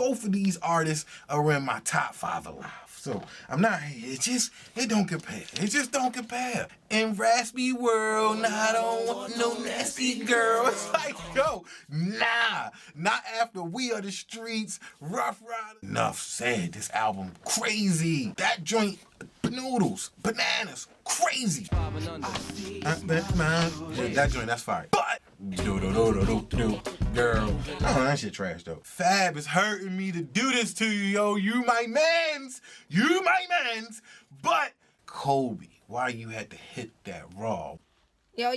both of these artists are in my top 5 alive. So I'm not, it don't compare. It just don't compare. In Raspy World, nah, I don't want no nasty girl. It's like, yo, nah, not after We Are the Streets, Rough Rider. Enough said, this album crazy. That joint, noodles, bananas, crazy. That joint, that's fire. But, girl, that shit trash though. Fab is hurting me to do this to you, yo. You my mans, but Kobe, why you had to hit that raw? Yo,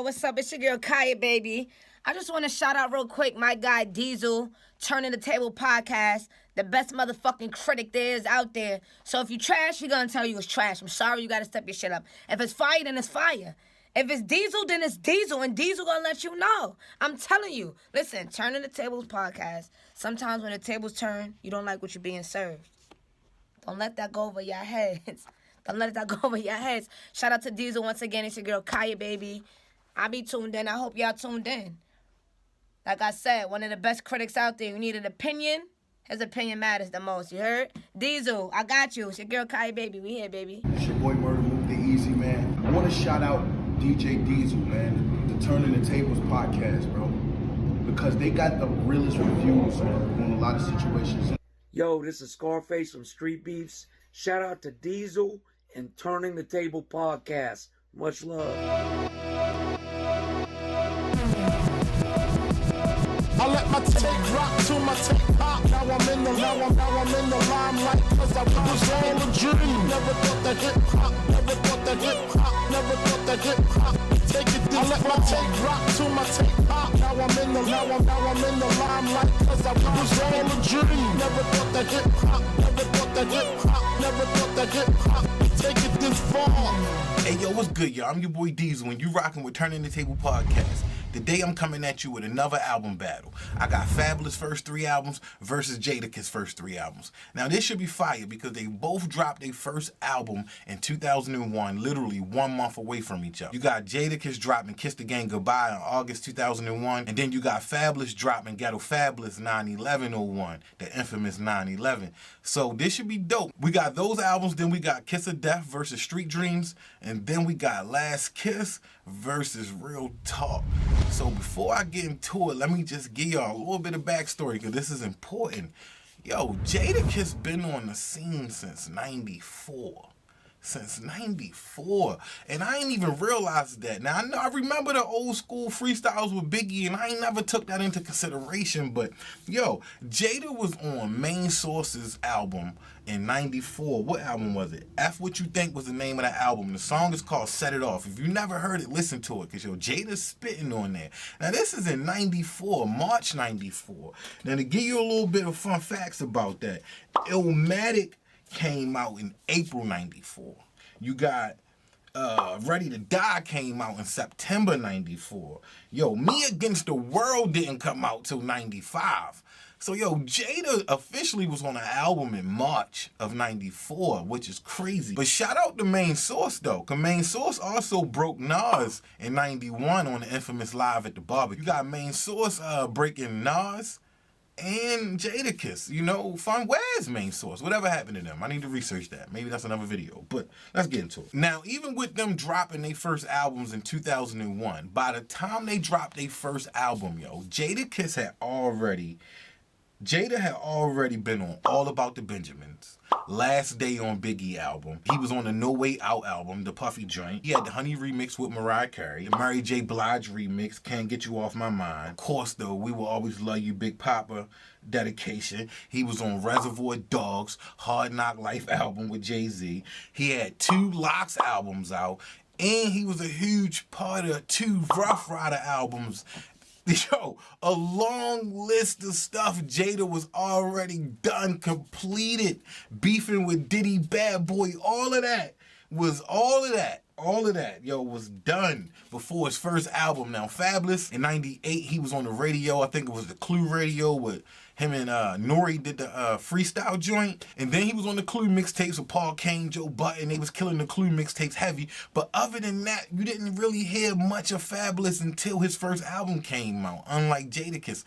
what's up? It's your girl Kaya, baby. I just want to shout out real quick my guy Diesel, Turning the Table podcast, the best motherfucking critic there is out there. So if you trash, he gonna tell you it's trash. I'm sorry, you gotta step your shit up. If it's fire, then it's fire. If it's Diesel, then it's Diesel, and Diesel gonna let you know. I'm telling you. Listen, Turning the Tables podcast. Sometimes when the tables turn, you don't like what you're being served. Don't let that go over your heads. Don't let that go over your heads. Shout out to Diesel once again. It's your girl Kaya, baby. I be tuned in. I hope y'all tuned in. Like I said, one of the best critics out there. You need an opinion. His opinion matters the most. You heard? Diesel, I got you. It's your girl Kaya, baby. We here, baby. It's your boy Murder Move the Easy, man. I want to shout out DJ Diesel, man. The Turning the Tables podcast, bro. Because they got the realest reviews, man, on a lot of situations. Yo, this is Scarface from Street Beefs. Shout out to Diesel and Turning the Table podcast. Much love. I let my tape rock to my tape pop. Now I'm in the limelight, cause I was all a dream. Never thought that hip hop, never thought that hip hop, never thought that hip hop. Take it this I let my tape rock to my tape pop. Now I'm in the limelight, cause I was all a dream. Never thought that hip hop, never thought that hip hop, never thought that hip hop. Take it this far. Hey yo, what's good, y'all? I'm your boy Diesel, and you rocking with Turning the Table podcast. Today I'm coming at you with another album battle. I got Fabolous first 3 albums versus Jadakiss first 3 albums. Now this should be fire because they both dropped their first album in 2001, literally 1 month away from each other. You got Jadakiss dropping Kiss the Gang Goodbye in August 2001, and then you got Fabolous dropping Ghetto Fabolous 9/11/01, the infamous 9/11. So this should be dope. We got those albums, then we got Kiss of Death versus Street Dreams, and then we got Last Kiss versus Real Talk. So before I get into it, let me just give y'all a little bit of backstory because this is important. Yo, Jadakiss been on the scene since 94. Since 94. And I ain't even realized that. Now, I remember the old school freestyles with Biggie, and I ain't never took that into consideration. But, yo, Jada was on Main Source's album in 94. What album was it? F What You Think was the name of the album. The song is called Set It Off. If you never heard it, listen to it, because, yo, Jada's spitting on there. Now, this is in 94, March 94. Now, to give you a little bit of fun facts about that, Illmatic came out in April 94. You got Ready to Die came out in September 94. Yo, Me Against the World didn't come out till 95. So, yo, Jada officially was on an album in March of 94, which is crazy. But shout out to Main Source, though, because Main Source also broke Nas in 91 on the infamous Live at the Barbecue. You got Main Source breaking Nas and Jadakiss, you know, where's Main Source? Whatever happened to them? I need to research that. Maybe that's another video, but let's get into it. Now, even with them dropping their first albums in 2001, by the time they dropped their first album, yo, Jada had already been on All About the Benjamins, Last Day on Biggie album. He was on the No Way Out album, the Puffy joint. He had the Honey remix with Mariah Carey, the Mary J. Blige remix, Can't Get You Off My Mind. Of course, though, We Will Always Love You, Big Papa dedication. He was on Reservoir Dogs, Hard Knock Life album with Jay-Z. He had 2 Locks albums out, and he was a huge part of 2 Rough Rider albums. Yo, a long list of stuff Jada was already done, completed, beefing with Diddy, Bad Boy, all of that, yo, was done before his first album. Now, Fabolous, in 98, he was on the radio, I think it was the Clue radio with him and Nori did the freestyle joint. And then he was on the Clue mixtapes with Paul Kane, Joe Button. They was killing the Clue mixtapes heavy. But other than that, you didn't really hear much of Fabolous until his first album came out, unlike Jadakiss.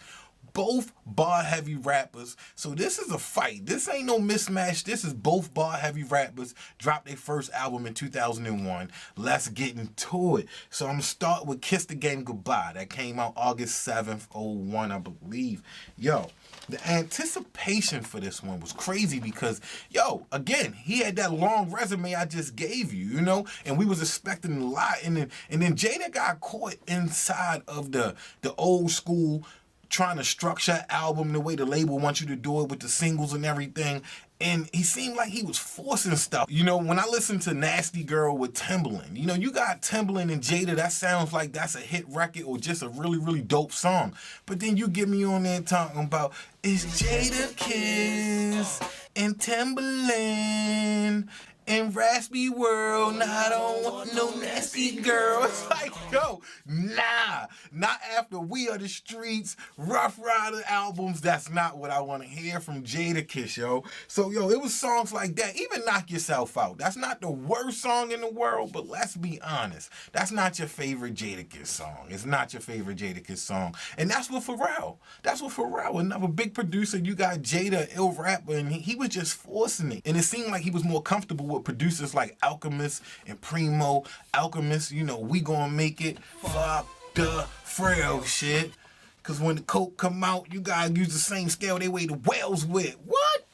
both bar-heavy rappers. So this is a fight. This ain't no mismatch. This is both bar-heavy rappers. Dropped their first album in 2001. Let's get into it. So I'm going to start with Kiss the Game Goodbye. That came out August 7th, 01, I believe. Yo, the anticipation for this one was crazy because, yo, again, he had that long resume I just gave you, you know, and we was expecting a lot. And then Jada got caught inside of the old school trying to structure an album the way the label wants you to do it with the singles and everything. And he seemed like he was forcing stuff. You know, when I listen to Nasty Girl with Timbaland, you know, you got Timbaland and Jada, that sounds like that's a hit record or just a really, really dope song. But then you get me on there talking about, it's Jadakiss and Timbaland in Raspy World, nah, I don't want no nasty girl. It's like, yo, nah, not after We Are the Streets, Rough Rider albums. That's not what I want to hear from Jadakiss, yo. So, yo, it was songs like that. Even Knock Yourself Out. That's not the worst song in the world, but let's be honest. That's not your favorite Jadakiss song. It's not your favorite Jadakiss song. And that's with Pharrell. That's with Pharrell, another big producer. You got Jada, ill rapper, and he was just forcing it. And it seemed like he was more comfortable with producers like Alchemist and Primo. Alchemist, you know, we gonna make it. Fuck the frail shit. Cause when the coke come out, you gotta use the same scale they weigh the whales with. What?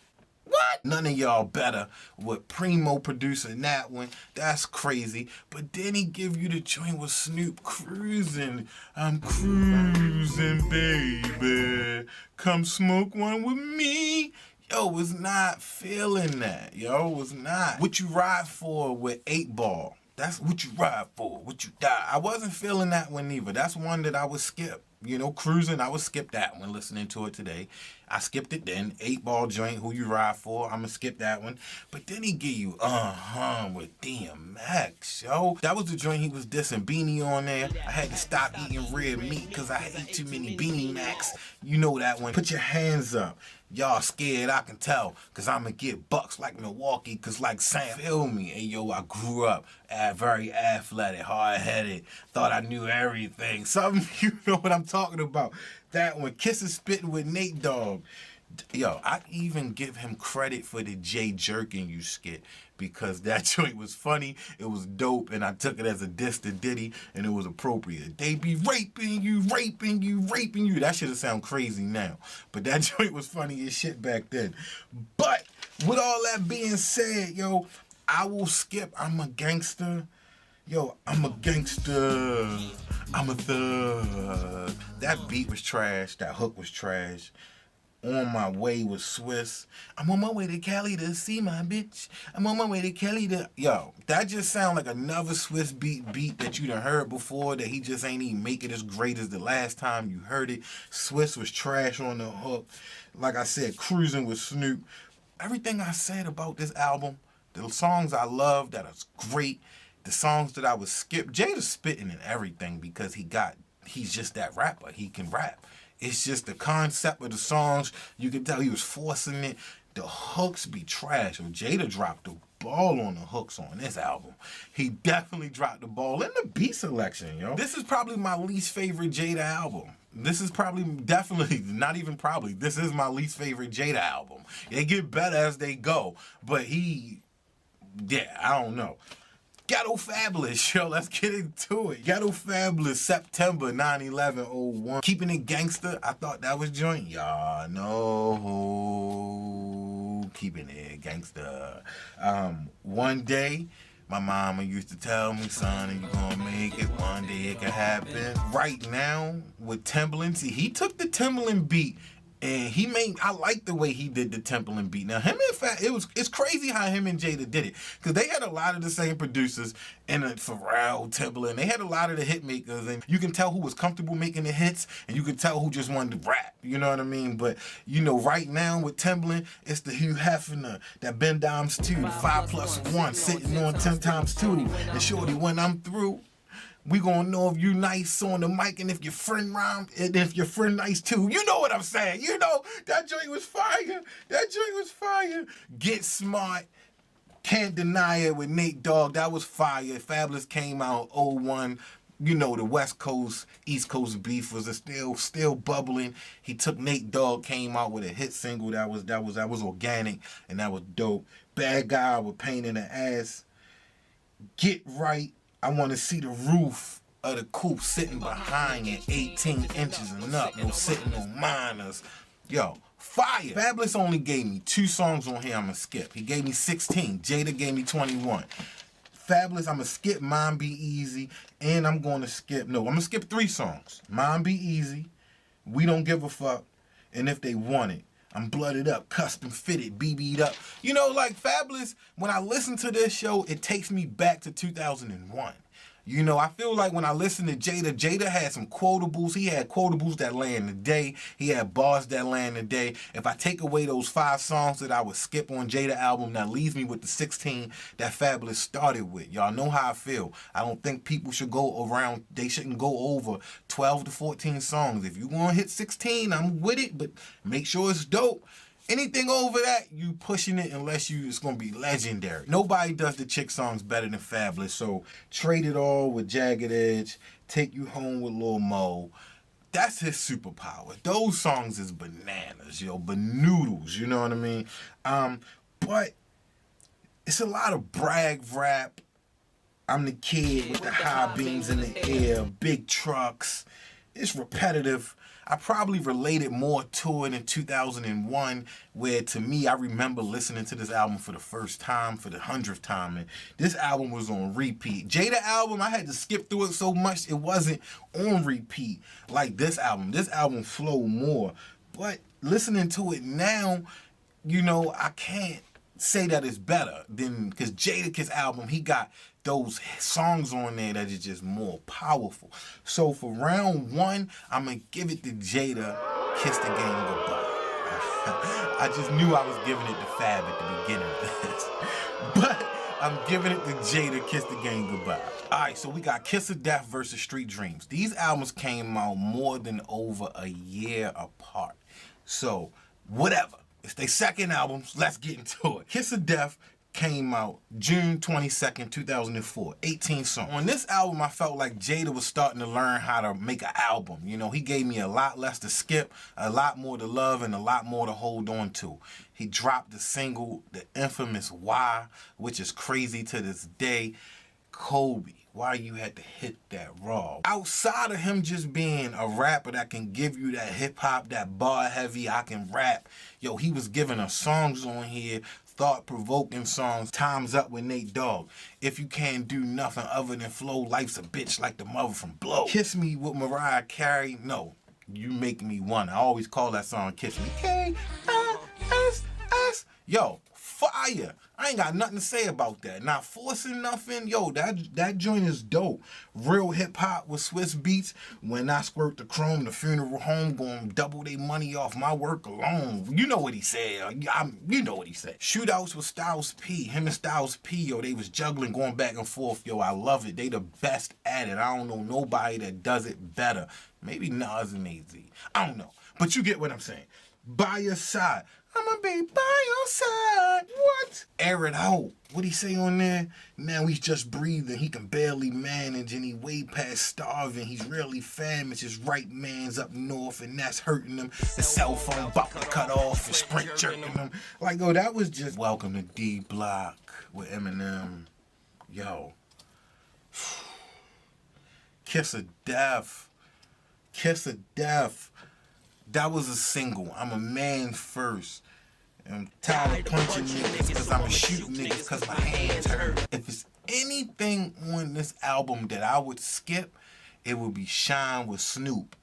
None of y'all better with Primo producing that one. That's crazy. But then he give you the joint with Snoop cruising. I'm cruising, baby. Come smoke one with me. Yo, was not feeling that. Yo, was not. What You Ride For with 8 Ball. That's what you ride for, what you die. I wasn't feeling that one either. That's one that I would skip. You know, cruising, I would skip that one listening to it today. I skipped it then. 8 Ball joint, Who You Ride For. I'm going to skip that one. But then he give you with DMX, yo. That was the joint he was dissing Beanie on there. I had to stop eating red meat because I ate too many Beanie Macs. You know that one. Put your hands up. Y'all scared, I can tell, because I'm going to get bucks like Milwaukee, because like Sam, feel me. Hey, yo, I grew up very athletic, hard-headed, thought I knew everything. Something, you know what I'm talking about. That one, Kiss is spitting with Nate Dogg. Yo, I even give him credit for the Jay Jerkin You skit because that joint was funny, it was dope, and I took it as a diss to Diddy, and it was appropriate. They be raping you, raping you, raping you. That shit'll sound crazy now, but that joint was funny as shit back then. But with all that being said, yo, I will skip I'm a Gangster. Yo, I'm a gangster. I'm a thug. That beat was trash. That hook was trash. On My Way with Swiss. I'm on my way to Cali to see my bitch. I'm on my way to Cali to... Yo, that just sound like another Swiss beat that you done heard before that he just ain't even make it as great as the last time you heard it. Swiss was trash on the hook. Like I said, Cruising with Snoop. Everything I said about this album, the songs I love that is great, the songs that I would skip. Jada's spitting in everything because he's just that rapper. He can rap. It's just the concept of the songs. You can tell he was forcing it. The hooks be trash. Or Jada dropped the ball on the hooks on this album. He definitely dropped the ball in the beat selection, yo. This is probably my least favorite Jada album. This is probably, definitely, not even probably, this is my least favorite Jada album. They get better as they go. But I don't know. Ghetto Fabolous, yo, let's get into it. Ghetto Fabolous, September 9/11/01. Keeping It Gangster, I thought that was joint. Y'all know, Keeping It Gangster. One day, my mama used to tell me, son, you gonna make it, one day it can happen. Right now, with Timbaland, see, he took the Timbaland beat and I like the way he did the Timbaland beat. Now, it's crazy how him and Jada did it. Because they had a lot of the same producers, and Pharrell, Timbaland, they had a lot of the hit makers, and you can tell who was comfortable making the hits, and you can tell who just wanted to rap, you know what I mean? But, you know, right now with Timbaland, it's the Hugh Hefner, that Ben Dimes 2, 5+1, sitting on 10 times 2, and shorty, when I'm through, we gonna know if you nice on the mic and if your friend rhyme and if your friend nice too. You know what I'm saying. You know, that joint was fire. That joint was fire. Get Smart. Can't Deny It with Nate Dogg. That was fire. Fabolous came out 01. you know, the West Coast, East Coast beef was still bubbling. He took Nate Dogg, came out with a hit single that was organic and that was dope. Bad Guy with Pain in the Ass. Get Right. I want to see the roof of the coupe sitting behind it, 18 inches and up. No sitting on minors. Yo, fire. Fabolous only gave me 2 songs on here I'm going to skip. He gave me 16. Jada gave me 21. Fabolous, I'm going to skip Mine Be Easy. And I'm going to skip 3 songs. Mine Be Easy. We Don't Give a Fuck. And If They Want It. I'm blooded up, custom fitted, BB'd up. You know, like Fabolous, when I listen to this show, it takes me back to 2001. You know, I feel like when I listen to Jada had some quotables. He had quotables that land today. He had bars that land today. If I take away those 5 songs that I would skip on Jada album, that leaves me with the 16 that Fabolous started with. Y'all know how I feel. I don't think people should they shouldn't go over 12 to 14 songs. If you're going to hit 16, I'm with it, but make sure it's dope. Anything over that, you pushing it unless it's going to be legendary. Nobody does the chick songs better than Fabolous. So Trade It All with Jagged Edge, Take You Home with Lil Mo. That's his superpower. Those songs is bananas, banoodles, you know what I mean? But it's a lot of brag rap. I'm the kid with the high beams in the air, big trucks. It's repetitive. I probably related more to it in 2001, where to me, I remember listening to this album for the first time, for the 100th time, and this album was on repeat. Jada album, I had to skip through it so much, it wasn't on repeat like this album. This album flowed more, but listening to it now, I can't say that it's better than, because Jadakiss album, he got those songs on there that is just more powerful. So for round 1, I'm going to give it to Jada, Kiss the Game Goodbye. I just knew I was giving it to Fab at the beginning of this. But I'm giving it to Jada, Kiss the Game Goodbye. Alright, so we got Kiss of Death versus Street Dreams. These albums came out more than over a year apart. So, whatever. It's their second albums. Let's get into it. Kiss of Death came out June 22nd, 2004. 18 songs. On this album, I felt like Jada was starting to learn how to make an album. He gave me a lot less to skip, a lot more to love, and a lot more to hold on to. He dropped the single, the infamous Why, which is crazy to this day. Kobe, why you had to hit that raw. Outside of him just being a rapper that can give you that hip-hop, that bar heavy, I can rap. He was giving us songs on here, thought-provoking songs. Time's Up with Nate Dogg. If You Can't Do Nothing Other Than Flow, Life's a Bitch Like the Mother from Blow. Kiss Me with Mariah Carey. No, You Make Me Wanna. I always call that song Kiss Me. K-I-S-S. Yo, fire. I ain't got nothing to say about that. Not forcing nothing. Yo, that joint is dope. Real hip hop with Swiss beats. When I squirt the chrome, the funeral home gonna double their money off my work alone. You know what he said. You know what he said. Shootouts with Styles P. Him and Styles P, yo, they was juggling, going back and forth. Yo, I love it. They the best at it. I don't know nobody that does it better. Maybe Nas and AZ. I don't know. But you get what I'm saying. By Your Side. I'ma be by your side. What? Air It Out. What'd he say on there? Now he's just breathing. He can barely manage and he way past starving. He's really famished. His right man's up north and that's hurting him. The cell phone about to cut off and Sprint jerking him. Like, yo, that was just Welcome to D Block with Eminem. Yo. Kiss of Death. Kiss of Death. That was a single. I'm a man first. I'm tired of punching niggas because I'm a shoot niggas because my hands hurt. If it's anything on this album that I would skip, it would be Shine with Snoop.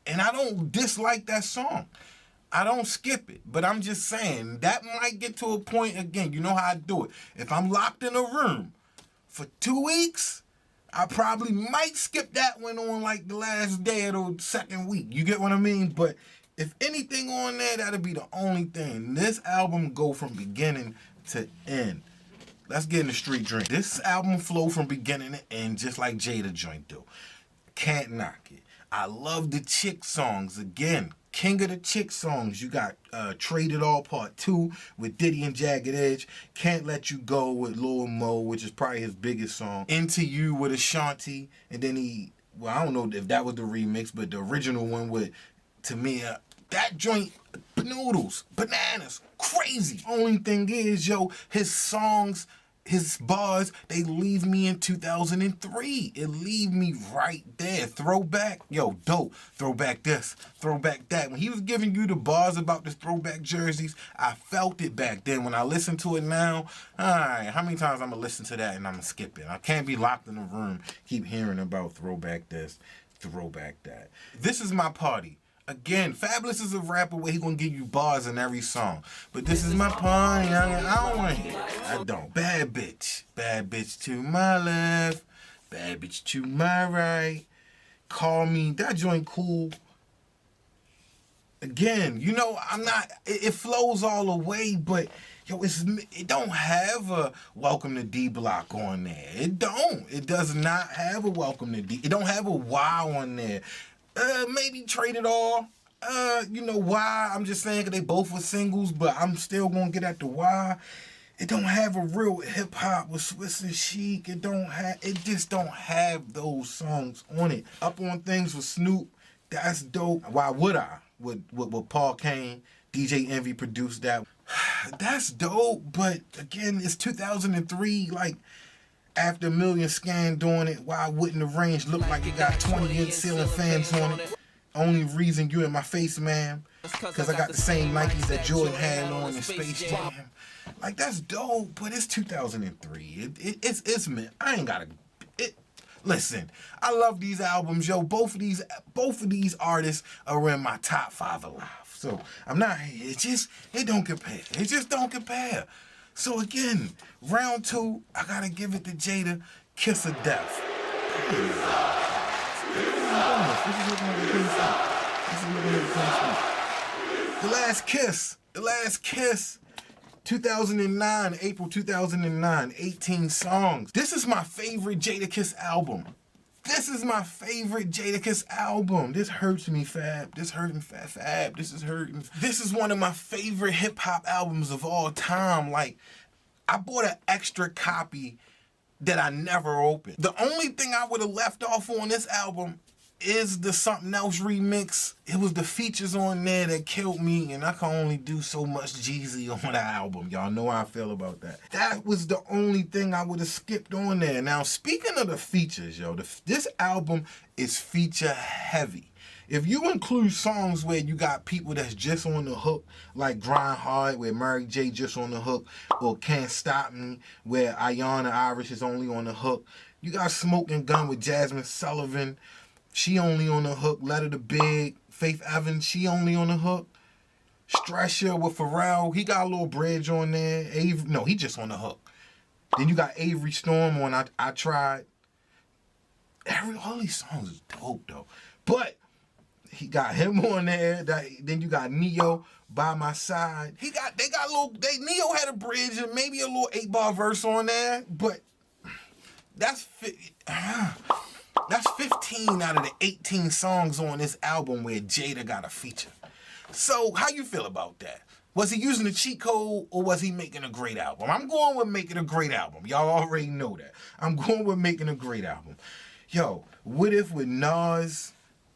And I don't dislike that song. I don't skip it. But I'm just saying, that might get to a point, again, you know how I do it. If I'm locked in a room for 2 weeks, I probably might skip that one on like the last day of the second week. You get what I mean? But if anything on there, that'll be the only thing. This album go from beginning to end. Let's get in the Street Drink. This album flow from beginning to end just like Jada joint do. Can't knock it. I love the chick songs. Again, king of the chick songs. You got Trade It All Part 2 with Diddy and Jagged Edge. Can't Let You Go with Lil Mo, which is probably his biggest song. Into You with Ashanti. And then he well, I don't know if that was the remix, but the original one with, to me, that joint, noodles, bananas, crazy. Only thing is, yo, his songs, his bars, they leave me in 2003. It leave me right there. Throwback, yo, dope. Throwback this, throwback that. When he was giving you the bars about the throwback jerseys, I felt it back then. When I listen to it now, all right, how many times I'm going to listen to that and I'm going to skip it? I can't be locked in a room, keep hearing about throwback this, throwback that. This is my party. Again, Fabolous is a rapper where he gonna give you bars in every song. But this is my party, I don't wanna hear it. I don't. Bad bitch to my left, bad bitch to my right. Call me, that joint cool. Again, you know, it flows all the way, but yo, it don't have a Welcome to D Block on there. It does not have a Welcome to D. It don't have a Y on there. Maybe Trade It All. You know why? I'm just saying 'cause they both were singles, but I'm still gonna get at the why. It don't have a real hip hop with Swiss and Chic. It just don't have those songs on it. Up on Things with Snoop, that's dope. Why would I? With Paul Kane, DJ Envy produced that. That's dope, but again, it's 2003. Like, after a million scan doing it, why wouldn't the range look like it got 20-inch ceiling fans on it? Only reason you in my face, ma'am, because I got the same Nikes that Jordan had on in Space Jam. Like, that's dope, but it's 2003. It's man. I ain't gotta. Listen, I love these albums, yo. Both of these artists are in my top 5 alive. So I'm not. It don't compare. It just don't compare. So again, round 2, I gotta give it to Jada, Kiss of Death. The Last Kiss, 2009, April 2009, 18 songs. This is my favorite Jadakiss album. This hurts me, Fab. This hurting, Fab. This is hurting. This is one of my favorite hip hop albums of all time. Like, I bought an extra copy that I never opened. The only thing I would have left off on this album is the Something Else remix. It was the features on there that killed me, and I can only do so much Jeezy on the album. Y'all know how I feel about that. That was the only thing I would have skipped on there. Now, speaking of the features, yo, this album is feature heavy. If you include songs where you got people that's just on the hook, like Grind Hard, where Mary J just on the hook, or Can't Stop Me, where Ayana Irish is only on the hook. You got Smoking Gun with Jasmine Sullivan. She only on the hook. Letter to Big, Faith Evans, she only on the hook. Stresher with Pharrell, he got a little bridge on there. He just on the hook. Then you got Avery Storm on I Tried. All these songs is dope though. But he got him on there. Then you got Neo, By My Side. Neo had a bridge and maybe a little 8-bar verse on there, but that's 15 out of the 18 songs on this album where Jada got a feature. So how you feel about that? Was he using a cheat code or was he making a great album? I'm going with making a great album. Y'all already know that. I'm going with making a great album. Yo, What If with Nas?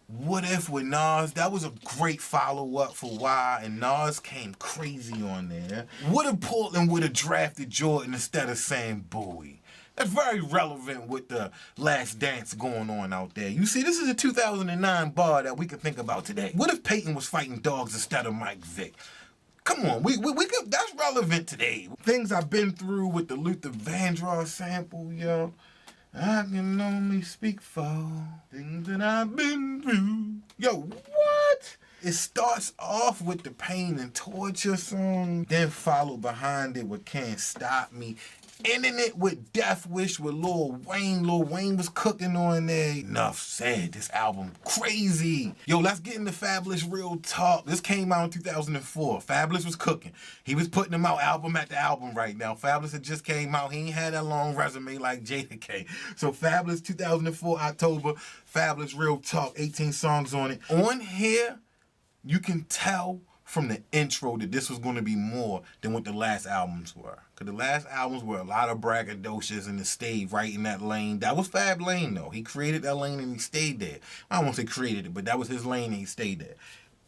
That was a great follow-up for Why, and Nas came crazy on there. What if Portland would have drafted Jordan instead of saying Bowie? That's very relevant with the Last Dance going on out there. You see, this is a 2009 bar that we can think about today. What if Peyton was fighting dogs instead of Mike Vick? Come on, we could, that's relevant today. Things I've been through with the Luther Vandross sample, yo. I can only speak for things that I've been through. Yo, what? It starts off with the Pain and Torture song, then followed behind it with Can't Stop Me. Ending it with Death Wish with Lil Wayne. Lil Wayne was cooking on there. Enough said. This album crazy. Yo, let's get into Fabolous Real Talk. This came out in 2004. Fabolous was cooking. He was putting them out album after album right now. Fabolous had just came out. He ain't had that long resume like Jada K. So Fabolous 2004 October. Fabolous Real Talk. 18 songs on it. On here, you can tell from the intro that this was going to be more than what the last albums were. Because the last albums were a lot of braggadocious and it stayed right in that lane. That was Fab lane, though. He created that lane and he stayed there. I won't say created it, but that was his lane and he stayed there.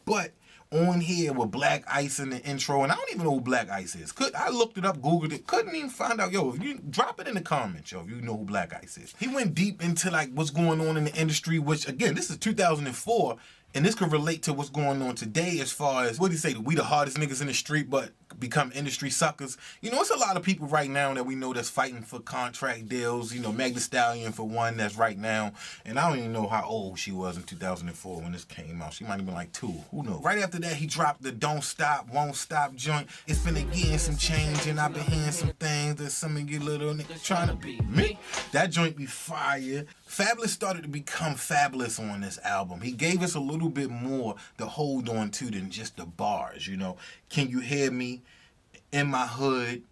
But on here with Black Ice in the intro, and I don't even know who Black Ice is. I looked it up, Googled it, couldn't even find out. Yo, if you drop it in the comments, yo, if you know who Black Ice is. He went deep into like what's going on in the industry, which again, this is 2004, and this could relate to what's going on today as far as, what do you say, we the hardest niggas in the street, but become industry suckers. You know, it's a lot of people right now that we know that's fighting for contract deals. You know, Meg Thee Stallion for one, that's right now. And I don't even know how old she was in 2004 when this came out. She might have been like 2. Who knows? Right after that, he dropped the Don't Stop, Won't Stop joint. It's been getting some change, and I've been hearing some things that some of you little niggas trying to be me. That joint be fire. Fabolous started to become fabulous on this album. He gave us a little bit more to hold on to than just the bars, you know. Can You Hear Me? In My Hood,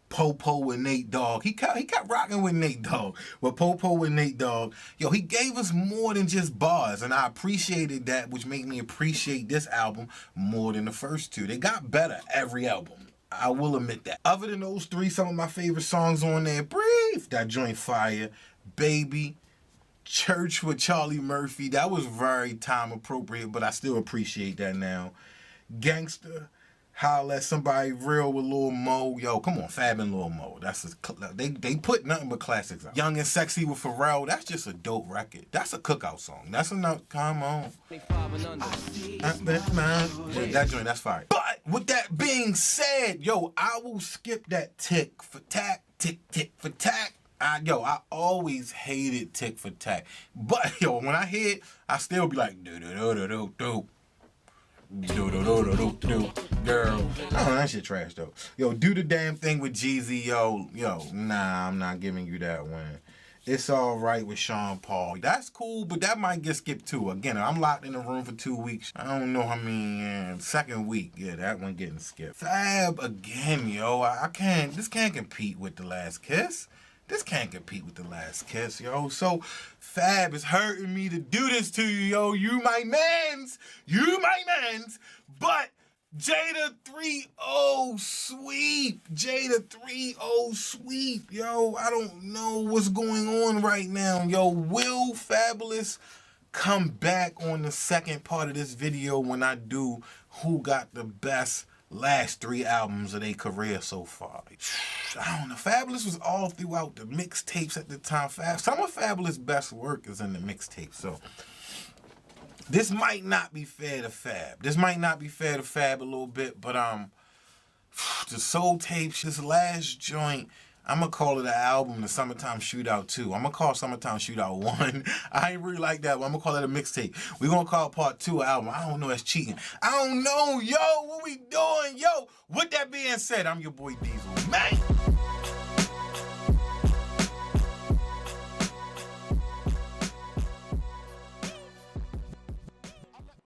Popo with Nate Dogg. He kept rocking with Nate Dogg. But Popo with Nate Dogg, yo, he gave us more than just bars. And I appreciated that, which made me appreciate this album more than the first 2. They got better every album. I will admit that. Other than those 3, some of my favorite songs on there, Breathe, that joint fire, Baby, Church with Charlie Murphy, that was very time appropriate, but I still appreciate that now. Gangster, Holla at Somebody Real with Lil Mo. Yo, come on, Fab and Lil Mo. They put nothing but classics out. Young and Sexy with Pharrell, that's just a dope record. That's a cookout song. That's enough. Come on. That joint, that's fire. But with that being said, yo, I will skip that tick for tack, tick for tack. I always hated tick for tack. But, yo, when I hear it, I still be like, do-do-do-do-do-do. Do-do-do-do-do-do. Girl. Oh, that shit trash, though. Yo, Do the Damn Thing with Jeezy, yo, nah, I'm not giving you that one. It's All Right with Sean Paul. That's cool, but that might get skipped, too. Again, I'm locked in the room for 2 weeks. I don't know how many, second week, yeah, that one getting skipped. Fab, again, yo, this can't compete with The Last Kiss. This can't compete with The Last Kiss, yo. So, Fab is hurting me to do this to you, yo. You my mans. But Jada 3-0 sweep. Jada 3-0 sweep, yo. I don't know what's going on right now, yo. Will Fabolous come back on the second part of this video when I do who got the best last 3 albums of their career so far? I don't know. Fabolous was all throughout the mixtapes at the time. Some of Fabolous' best work is in the mixtape. So this might not be fair to Fab. A little bit, but the Soul Tapes, this last joint, I'm going to call it an album, the Summertime Shootout 2. I'm going to call Summertime Shootout 1. I ain't really like that, but I'm going to call it a mixtape. We're going to call part 2 an album. I don't know, that's cheating. I don't know, yo, what we doing, yo? With that being said, I'm your boy Diesel, man.